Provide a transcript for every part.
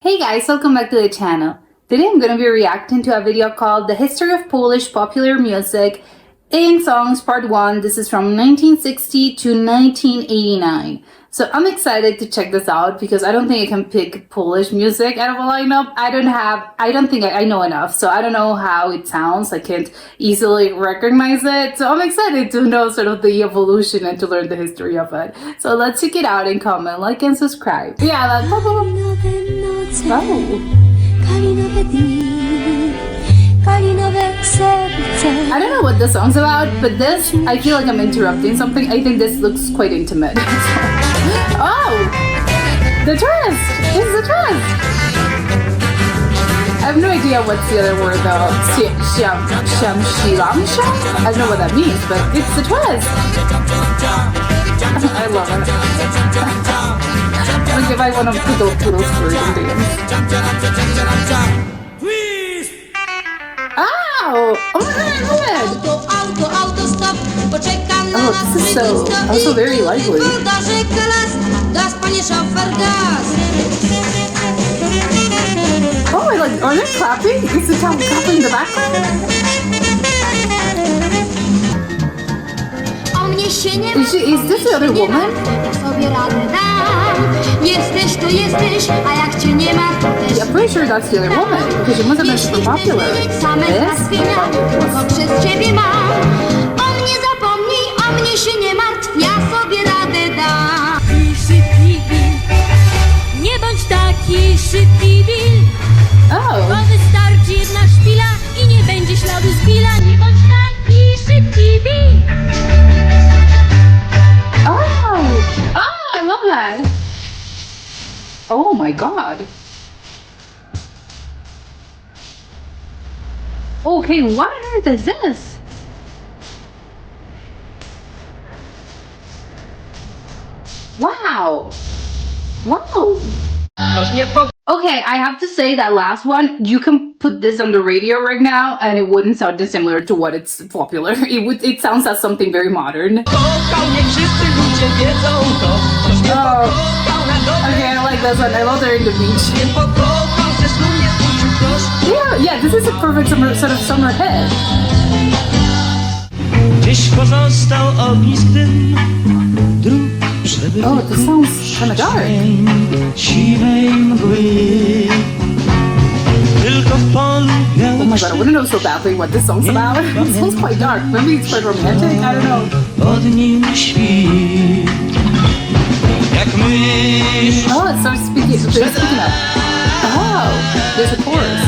Hey guys, welcome back to the channel. Today I'm going to be reacting to a video called The History of Polish Popular Music in Songs Part 1. This is from 1960 to 1989. So I'm excited to check this out because I don't think I can pick Polish music out of a lineup. I don't think I know enough, so I don't know how it sounds. I can't easily recognize it. So I'm excited to know sort of the evolution and to learn the history of it. So let's check it out and comment, like, and subscribe. Yeah, that's I don't know what the song's about, but this, I feel like I'm interrupting something. I think this looks quite intimate. Oh! The twist! This is a twist! I have no idea what's the other word though. Shamshilamsha? I don't know what that means, but it's the twist! I love it. Like if I want to put those words in dance. Oh my god, I love it! Oh, this is also very lively. Oh, I like, are they clapping? Is the town clapping in the background? Is this the other woman? Yeah, I'm pretty sure that's the other woman, because she must have been super popular. This? Oh. Oh, I love that. Oh my god. Okay, what on earth is this? Wow. Wow. Okay, I have to say that last one, you can put this on the radio right now and it wouldn't sound dissimilar to what it's popular. It sounds like something very modern. Oh. Okay, I like this one. I love they're in the beach. Yeah, this is a perfect sort of summer hit. Oh, this sounds kind of dark. Oh my god, I wouldn't know so badly what this song's about. It sounds quite dark. Maybe it's quite romantic. I don't know. Oh, it starts speaking up. Oh, there's a chorus.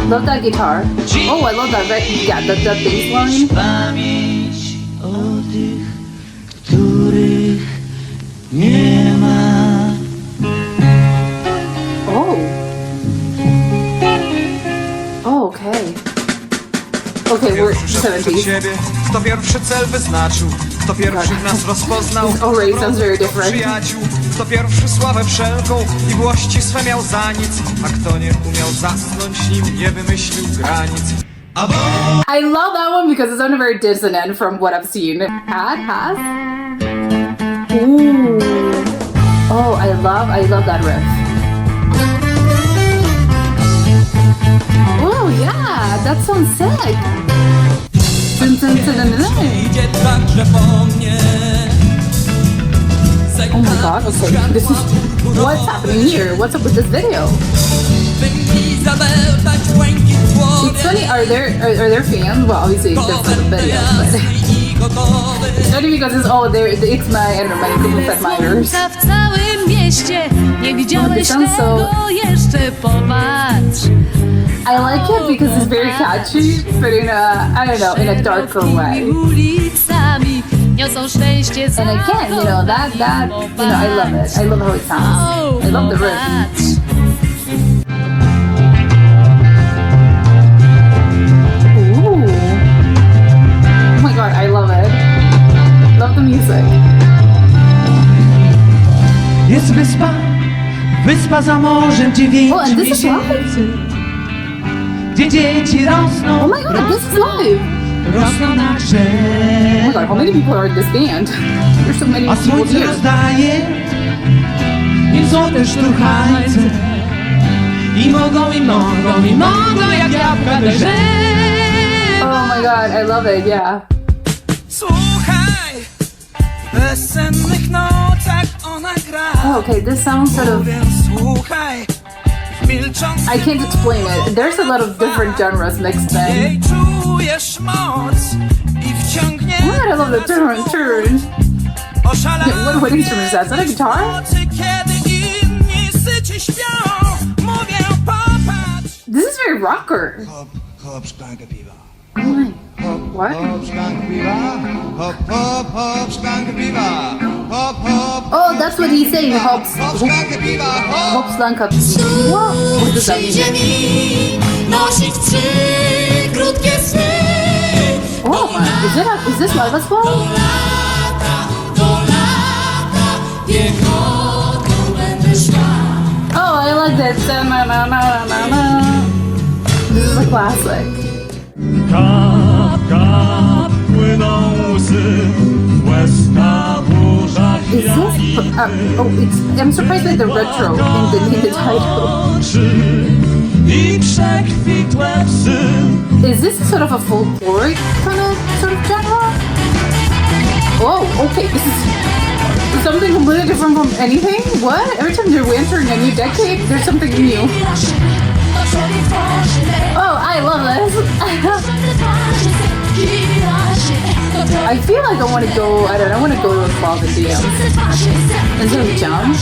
Love that guitar. Oh, I love that. Yeah, that bass line. Oh, okay. Okay, we're 70s. Kto pierwszy cel wyznaczył, kto pierwszy nas rozpoznał, already sounds very different. Przyjaciół, kto pierwszy sławę wszelką i włości swe miał za nic, a kto nie umiał zasnąć, nim nie wymyślił granic. I love that one because it's very dissonant from what I've seen. Has? Ooh. Oh, I love that riff. Oh yeah, that sounds sick. Oh my god, okay, this is, what's happening here? What's up with this video? It's funny, are there fans? Well, obviously that's not the video, but it's funny because it's my, I don't know, my group of admirers. It sounds so... I like it because it's very catchy, but in a, I don't know, in a darker way. And again, you know, that, you know, I love it. I love how it sounds. I love the riff. Ooh. Oh my god, I love it. Love the music. Jest wyspa za morzem, gdzie wiecznie się, gdzie dzieci rosną. Oh my god, this is live. rosną na Oh my drzew. god, how many people are in this band? There's so many A people słońce here. rozdaje im złote szturchańce. I mogą jak jabłka do drzew. Oh my god, I love it, yeah. Słuchaj, w bezsennych nocach ona gra. Oh, okay, this sounds sort of... Więc słuchaj, w milczącym I can't explain it. There's a lot of different genres mixed in. jej czujesz moc i wciągnie. Oh my god, I love the turn. Oszalałe What instrument is that? Is that a guitar? nocy, kiedy inni syci śpią. Mówię, popatrz. This is very rocker. Hop, szklankę piwa. Oh my. What? Hop, szklankę piwa. Hop, hop, hop, szklankę piwa. Hop, hop. Oh, that's what he's saying. Hops. Hop, szklankę piwa. Hop. Hops Lanka. What? What does that mean? mi nosić trzy krótkie sny. Oh my. Is this live as well? Do lata piechotą będę szła. Oh, I like that. This is a classic. Kap, kap, płyną łzy, łez na burzach Is this? I'm surprised by the retro in the title. oczy i przekwitłe psy. Is this sort of a folkloric kind of sort of genre? Oh, okay. This is something completely different from anything. What? Every time we're entering a new decade, there's something new. Oh, I love this. I feel like I want to go. I don't know. I want to go to a club and dance. Is there a jump?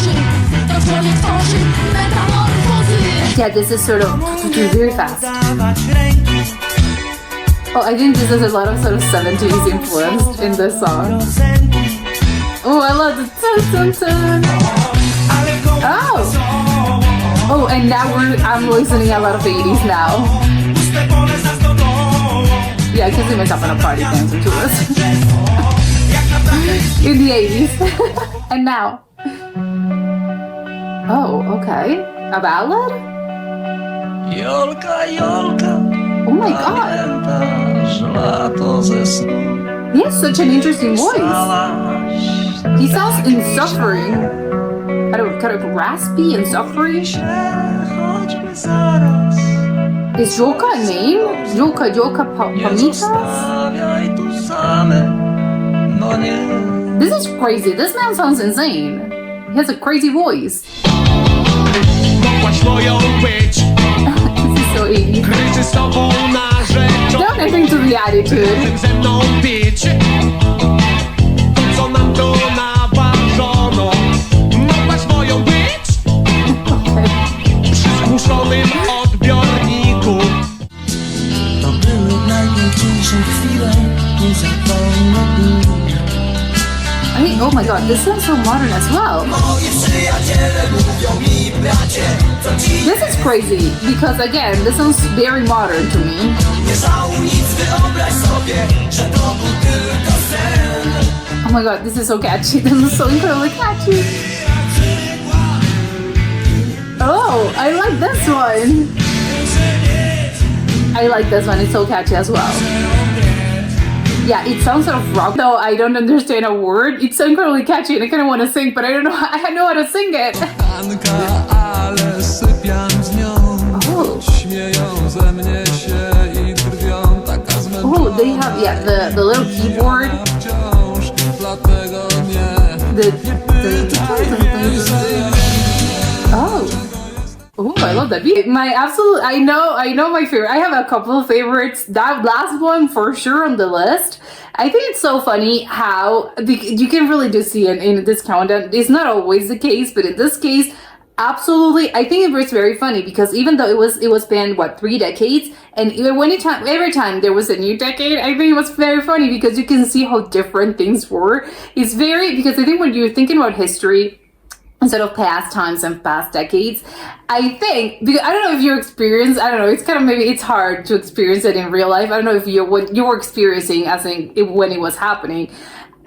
Yeah, this is sort of very fast. Oh, I think this is a lot of sort of 70s influence in this song. Oh, I love the dun, dun, dun. Oh! Oh, and now I'm listening a lot of 80s now. Yeah, I can see myself in a party dancing to this. In the 80s. And now. Oh, okay. A ballad? Jolka, Jolka, Oh my god. pamiętasz lato ze snu? He has such an interesting voice. He sounds insuffering. Kind of raspy and suffering. Choćby zaraz, Is Jolka a name? Jolka nie Pamitas? zostawiaj tu same, no nie. This is crazy. This man sounds insane. He has a crazy voice. Mogłaś moją być, This is so 80s. kryczy z tobą na rzecz. Don't I think to the attitude. Tym ze mną pić. To co nam tu naważono. Mogłaś moją być przy zgłuszonym odbiorniku. To były najpiękniejsze chwile, nie zapomnę ich. I mean, oh my god, this sounds so modern as well. This is crazy because again, this sounds very modern to me. Oh my god, this is so catchy. This is so incredibly catchy. Oh, I like this one. I like this one. It's so catchy as well. Yeah, it sounds sort of rock. Though I don't understand a word, it's so incredibly catchy and I kind of want to sing, but I don't know. I know how to sing it. Anka, ale sypiam z nią. Oh, Śmieją ze mnie się i drwią, taka zmęczona. oh, they have the little keyboard. Wciąż, dlatego nie. Oh. Oh, I love that beat. My absolute, I know my favorite. I have a couple of favorites. That last one for sure on the list. I think it's so funny how you can really do see it in this countdown. It's not always the case, but in this case, absolutely. I think it was very funny because even though it was banned 3 decades, and every time there was a new decade, I think it was very funny because you can see how different things were. It's very, because I think when you're thinking about history instead of past times and past decades, I think, because I don't know if you experience, I don't know, it's kind of, maybe it's hard to experience it in real life. I don't know if what you were experiencing as in when it was happening.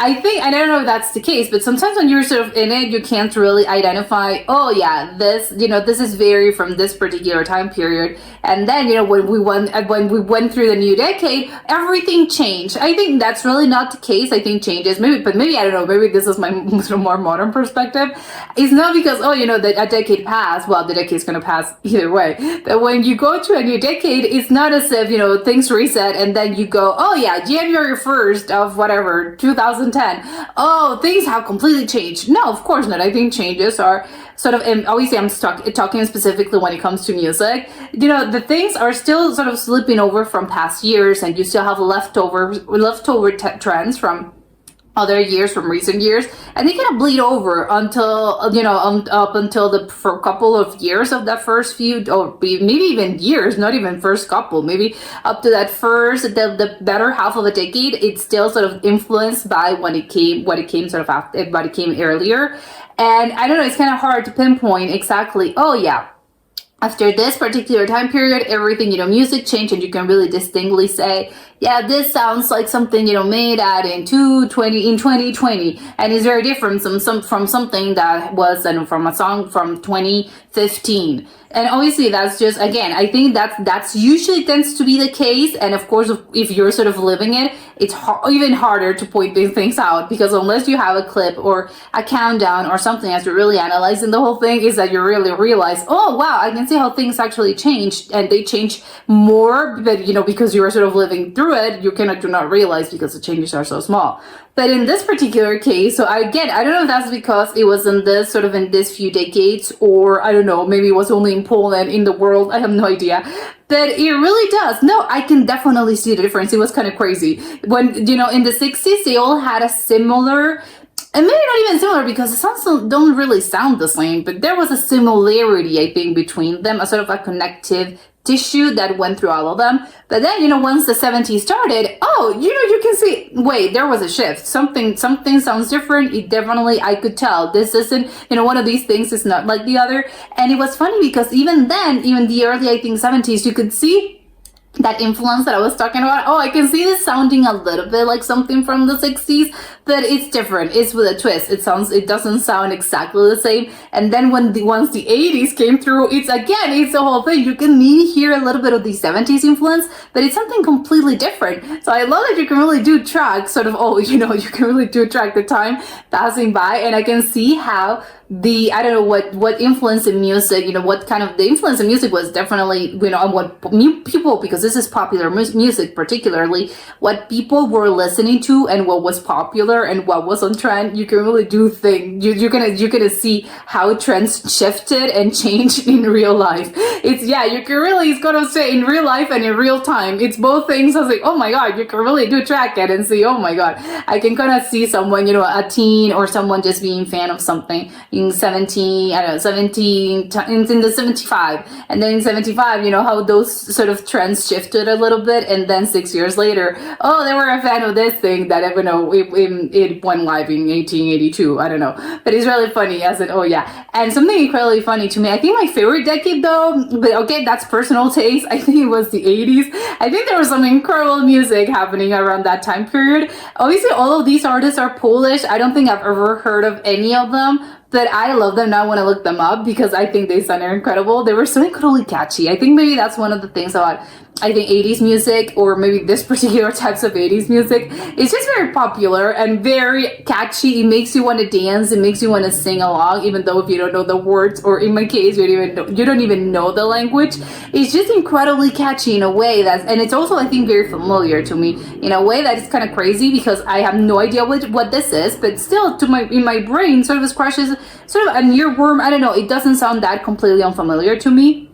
I think, and I don't know if that's the case, but sometimes when you're sort of in it, you can't really identify, oh yeah, this, this is very from this particular time period. And then, when we went through the new decade, everything changed. I think that's really not the case. I think changes, maybe I don't know, maybe this is my sort of more modern perspective. It's not because, that a decade passed. Well, the decade's going to pass either way. But when you go to a new decade, it's not as if, things reset and then you go, oh yeah, January 1st of whatever, 2010. Oh, things have completely changed. No, of course not. I think changes are sort of, and obviously I'm talking specifically when it comes to music. The things are still sort of slipping over from past years, and you still have leftover trends from other years, from recent years, and they kind of bleed over until up until for a couple of years of that first few, or maybe even years, not even first couple, maybe up to that first, the better half of a decade. It's still sort of influenced by what it came sort of after, what it came earlier. And I don't know, it's kind of hard to pinpoint exactly, oh yeah, after this particular time period, everything, music changed, and you can really distinctly say, yeah, this sounds like something, made out in 2020, and it's very different from something that was, from a song from 2015. And obviously that's just, again, I think that's usually tends to be the case. And of course, if you're sort of living it, it's even harder to point these things out, because unless you have a clip or a countdown or something as you're really analyzing the whole thing, is that you really realize, oh wow, I can see how things actually changed, and they change more, but because you are sort of living through it, you cannot do not realize because the changes are so small. But in this particular case, so I don't know if that's because it was in this few decades, or I don't know, maybe it was only in Poland, in the world, I have no idea. But it really does. No, I can definitely see the difference. It was kind of crazy. When, in the 60s, they all had a similar, and maybe not even similar, because the songs don't really sound the same, but there was a similarity, I think, between them, a sort of a connective tissue that went through all of them. But then, once the 70s started, you can see, wait, there was a shift. Something sounds different. It definitely, I could tell this isn't, one of these things is not like the other. And it was funny because even then, even the early, I think, 70s, you could see that influence that I was talking about. Oh, I can see this sounding a little bit like something from the 60s, but it's different. It's with a twist. It doesn't sound exactly the same. And then once the 80s came through, it's the whole thing. You can maybe hear a little bit of the 70s influence, but it's something completely different. So I love that you can really do track sort of, you can really do track the time passing by, and I can see how I don't know what influence in music, what kind of the influence in music was definitely, on what people, because this is popular music particularly, what people were listening to and what was popular and what was on trend. You can really do things. You're gonna see how trends shifted and changed in real life. It's gonna say in real life and in real time. It's both things. I was like, oh my God, you can really do track it and see, oh my God, I can kind of see someone, a teen or someone just being fan of something in 17, in the 75, and then in 75, how those sort of trends shifted a little bit, and then 6 years later, they were a fan of this thing that, it went live in 1882, I don't know, but it's really funny as it, and something incredibly funny to me, I think my favorite decade though, but okay, that's personal taste, I think it was the 80s. I think there was some incredible music happening around that time period. Obviously, all of these artists are Polish. I don't think I've ever heard of any of them, but I love them now when I look them up, because I think they sound incredible. They were so incredibly catchy. I think maybe that's one of the things about, 80s music, or maybe this particular types of 80s music. It's just very popular and very catchy. It makes you want to dance. It makes you want to sing along, even though if you don't know the words, or in my case, you don't even know the language. It's just incredibly catchy in a way and it's also, I think, very familiar to me in a way that is kind of crazy, because I have no idea what this is, but still in my brain sort of scratches sort of a earworm. I don't know. It doesn't sound that completely unfamiliar to me.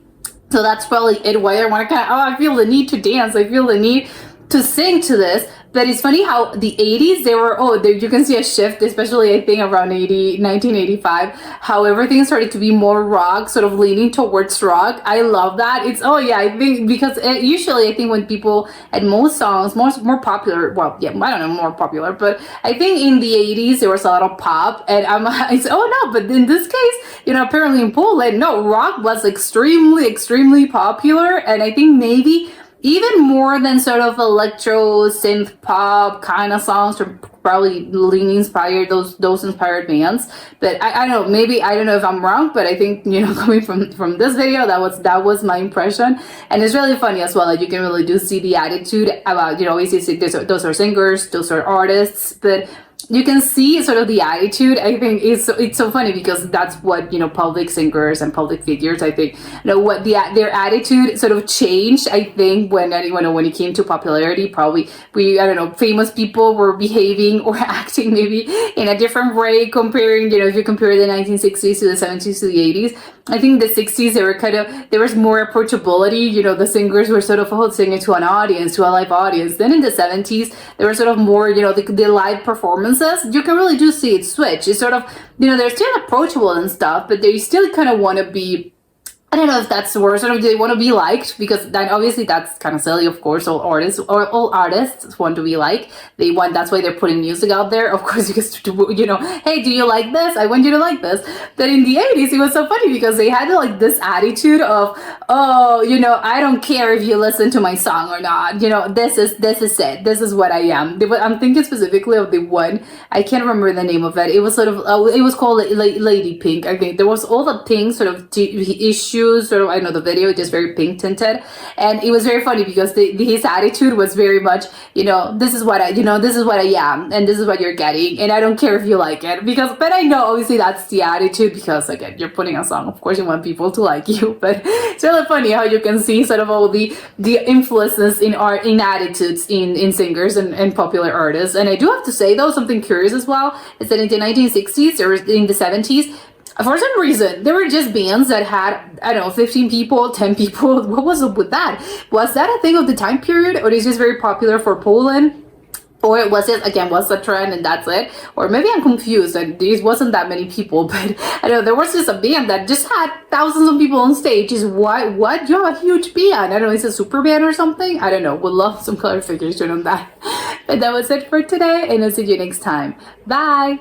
So that's probably it, why I want to I feel the need to dance. I feel the need to sing to this. But it's funny how the 80s, you can see a shift, especially I think around 1985, how everything started to be more rock, sort of leaning towards rock. I love that. It's, I think, because usually I think when people, and most songs, more popular, I don't know, more popular, but I think in the 80s there was a lot of pop, and but in this case, apparently in Poland, no, rock was extremely, extremely popular, and I think maybe even more than sort of electro synth pop kind of songs, or probably lean inspired those inspired bands. But I don't know, maybe I don't know if I'm wrong, but I think, you know, coming from this video, that was my impression. And it's really funny as well, like you can really do see the attitude about, you know, obviously those are singers, those are artists, but you can see sort of the attitude. I think it's so funny because that's what, you know, public singers and public figures, I think, you know, what their attitude sort of changed. I think when it came to popularity, probably I don't know, famous people were behaving or acting maybe in a different way comparing, you know, if you compare the 1960s to the 70s to the 80s. I think the 60s, there was more approachability. You know, the singers were sort of singing to an audience, to a live audience. Then in the 70s, there were sort of more, you know, the live performances. You can really do see it switch. It's sort of, you know, they're still approachable and stuff, but they still kind of want to be, I don't know if that's the word, sort of they want to be liked, because then obviously that's kind of silly, of course. All artists want to be liked. That's why they're putting music out there, of course, because, you know, hey, do you like this? I want you to like this. But in the 80s, it was so funny because they had like this attitude of, oh, you know, I don't care if you listen to my song or not. You know, this is it. This is what I am. I'm thinking specifically of the one, I can't remember the name of it. It was sort of, it was called Lady Pink. I think there was all the pink sort of issues. Sort of, I know the video just very pink tinted, and it was very funny because his attitude was very much, you know, this is what I am, and this is what you're getting, and I don't care if you like it, but I know obviously that's the attitude, because again, you're putting a song, of course you want people to like you. But it's really funny how you can see sort of all the influences in art, in attitudes, in singers and popular artists. And I do have to say though, something curious as well is that in the 1960s or in the 70s, for some reason, there were just bands that had, I don't know, 15 people, 10 people. What was up with that? Was that a thing of the time period, or is this very popular for Poland? Or was it, again, was the trend and that's it? Or maybe I'm confused and there wasn't that many people, but I don't know, there was just a band that just had thousands of people on stage. Is what? You have a huge band. I don't know, is it a super band or something? I don't know. Would love some clarification on that. But that was it for today, and I'll see you next time. Bye!